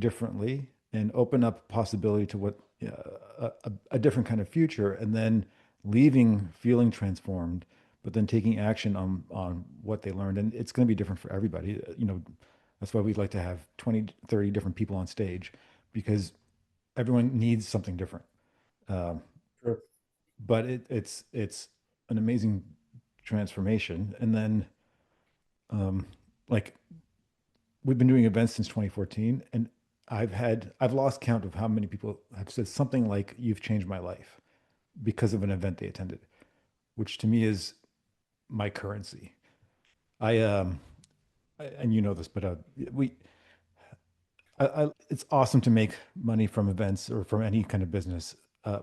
differently and open up possibility to what a different kind of future, and then leaving feeling transformed, but then taking action on what they learned. And it's going to be different for everybody. That's why we'd like to have 20, 30 different people on stage, because everyone needs something different. Um, Sure. but it's an amazing transformation. And then um, like we've been doing events since 2014, and I've lost count of how many people have said something like, "You've changed my life," because of an event they attended, which to me is my currency. I and you know this, but we it's awesome to make money from events or from any kind of business, uh,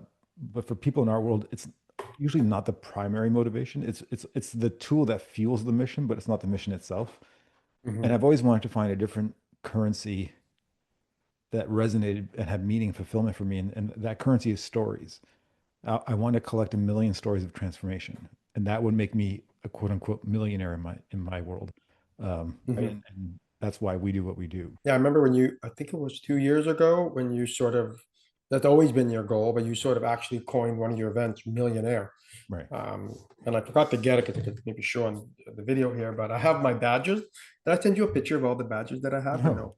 but for people in our world, it's usually not the primary motivation. It's the tool that fuels the mission, but it's not the mission itself. And Mhm. I've always wanted to find a different currency that resonated and had meaning, fulfillment for me. And that currency is stories. I want to collect 1 million stories of transformation, and that would make me a quote unquote millionaire in my world. Right? Mhm. And that's why we do what we do. Yeah, I remember when I think it was 2 years ago, when you sort of, that's always been your goal, but you sort of actually coined one of your events Millionaire. Right. Um, and I forgot to get it because I could maybe show on the video here, but I have my badges. Did I send you a picture of all the badges that I have or No, no?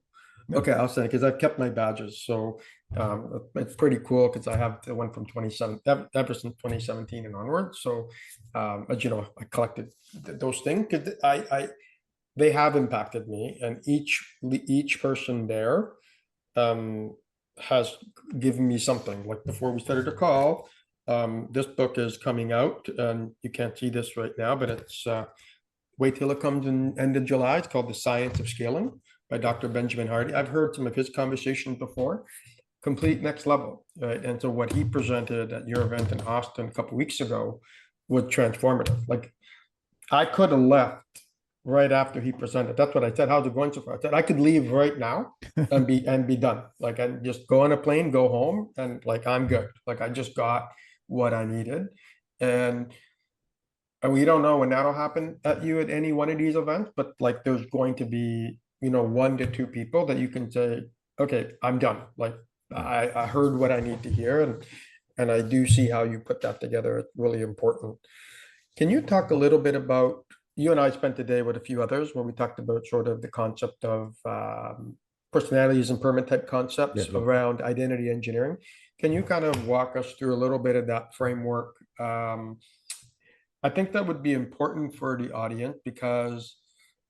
no. Okay, I'll send it because I've kept my badges. So it's pretty cool because I have the one from 27, ever since 2017 and onward. So, as you know, I collected those things because they have impacted me, and each person there um, has given me something. Like before we started the call, this book is coming out, and you can't see this right now, but it's wait till it comes in end of July. It's called The Science of Scaling by Dr. Benjamin Hardy. I've heard some of his conversations before. Complete next level, right? And so what he presented at your event in Austin a couple of weeks ago was transformative. Like I could have left right after he presented. That's what I said. How's it going so far? I said I could leave right now and be done. Like and just go on a plane, go home, and like I'm good. Like I just got what I needed. And we don't know when that'll happen at you at any one of these events, but like there's going to be, one to two people that you can say, okay, I'm done. Like Yeah. I heard what I need to hear, and I do see how you put that together. It's really important. Can you talk a little bit about, you and I spent the day with a few others where we talked about sort of the concept of personalities and permanent type Yeah. concepts around identity engineering. Can you kind of walk us through a little bit of that framework? I think that would be important for the audience because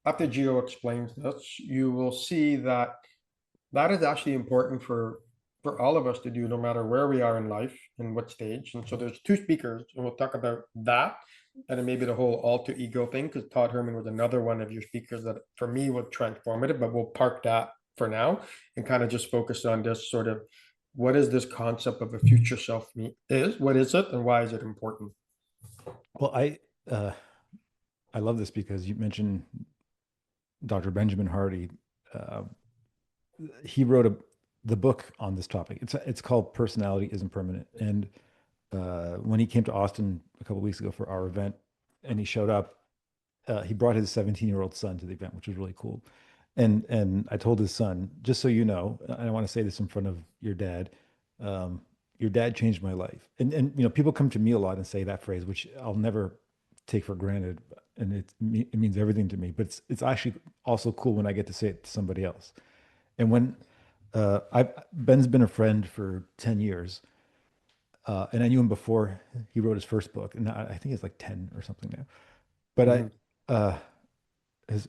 after Gio explains this, you will see that that is actually important for all of us to do, no matter where we are in life and what stage. And so there's two speakers, and we'll talk about that, and then maybe the whole alter ego thing, because Todd Herman was another one of your speakers that for me was transformative. But we'll park that for now and kind of just focus on this sort of what is this concept of a future self is, what is it, and why is it important? Well, uh, I love this because you mentioned Dr. Benjamin Hardy. Uh, he wrote the book on this topic. It's called Personality Isn't Permanent. And when he came to Austin a couple of weeks ago for our event, and he showed up, he brought his 17-year-old son to the event, which was really cool. And I told his son, just so you know, and I want to say this in front of um, your dad changed my life. And people come to me a lot and say that phrase, which I'll never take for granted, and it means everything to me. But it's actually also cool when I get to say it to somebody else. And when I Ben's been a friend for 10 years, and I knew him before he wrote his first book, and I think it's like 10 or something now. But Mhm. uh, his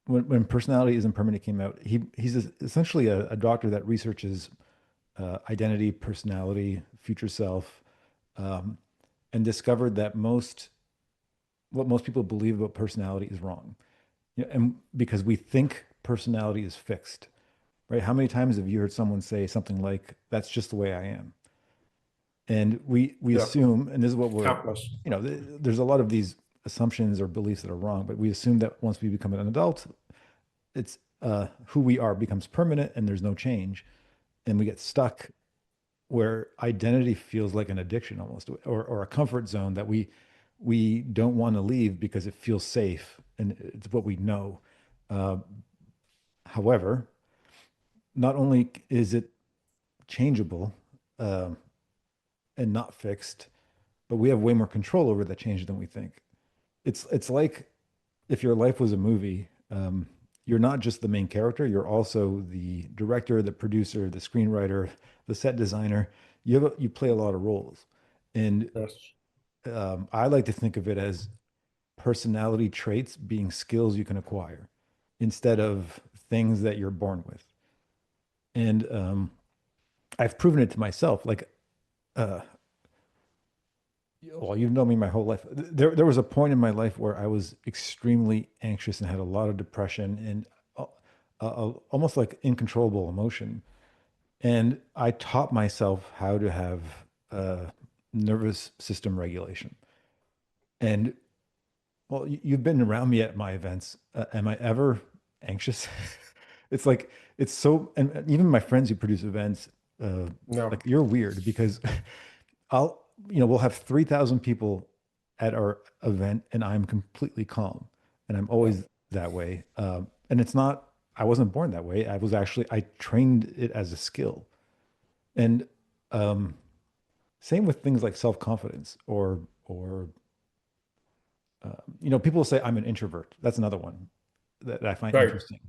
when Personality Isn't Permanent came out, he's essentially a doctor that researches identity, personality, future self, um, and discovered that what most people believe about personality is wrong. And because we think personality is fixed, right? How many times have you heard someone say something like, "That's just the way I am"? And we Yeah, assume, and this is what countless. there's a lot of these assumptions or beliefs that are wrong, but we assume that once we become an adult, it's who we are becomes permanent and there's no change, and we get stuck where identity feels like an addiction almost, or a comfort zone that we don't want to leave because it feels safe and it's what we know. Uh, However, not only is it changeable um, and not fixed, but we have way more control over that change than we think. It's like if your life was a movie, you're not just the main character, you're also the director, the producer, the screenwriter, the set designer. You play a lot of roles. And Yes. I like to think of it as personality traits being skills you can acquire instead of things that you're born with. And I've proven it to myself. Like, uh, well, you've known me my whole life. There was a point in my life where I was extremely anxious and had a lot of depression and almost like uncontrollable emotion. And I taught myself how to have uh, nervous system regulation. And well, you've been around me at my events. Am I ever anxious? It's like it's so, and even my friends who produce events, uh, like No. you're weird because I'll, we'll have 3,000 people at our event and I'm completely calm and I'm Yeah. always that way. And it's not, I wasn't born that way. I trained it as a skill. And um, same with things like self-confidence or, people say I'm an introvert. That's another one that I find Right. interesting.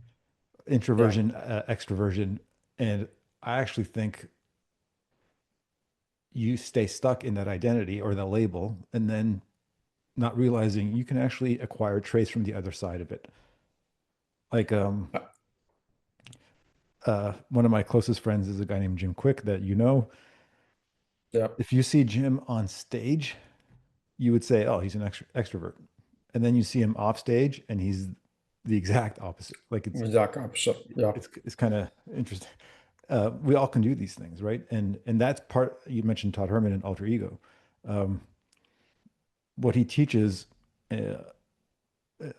Yeah. Introversion, extroversion. And I actually think you stay stuck in that identity or the label and then not realizing you can actually acquire traits from the other side of it. Like Uh, one of my closest friends is a guy named Jim Quick that you know. yeah. If you see Jim on stage, you would say, "Oh, he's an extrovert," and then you see him off stage, and he's the exact opposite. Like Exact opposite. Yeah. it's kind of interesting. We all can do these things, right? And that's part. You mentioned Todd Herman and alter ego. Um, what he teaches.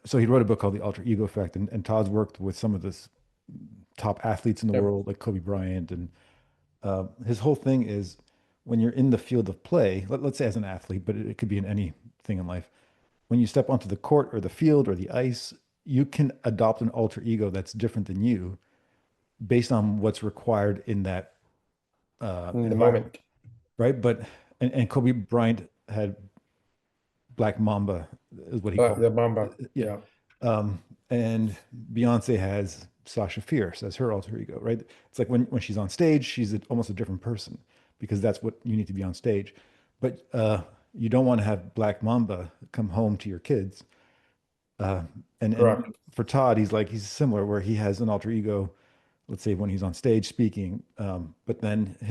So he wrote a book called The Alter Ego Effect, and Todd's worked with some of the top athletes in the Yep. world, like Kobe Bryant, and his whole thing is when you're in the field of play, let's say as an athlete, but it could be in anything in life. When you step onto the court or the field or the ice, you can adopt an alter ego that's different than you based on what's required in that In the environment, moment. right? But and Kobe Bryant had Black Mamba is what he called The Bamba. it. Yeah. Yeah. Um, and Beyonce has Sasha Fierce as her alter ego, right? It's like when she's on stage, she's almost a different person because that's what you need to be on stage. But you don't want to have Black Mamba come home to your kids. Uh, and Correct. for Todd, he's similar where he has an alter ego, let's say when he's on stage speaking, but then his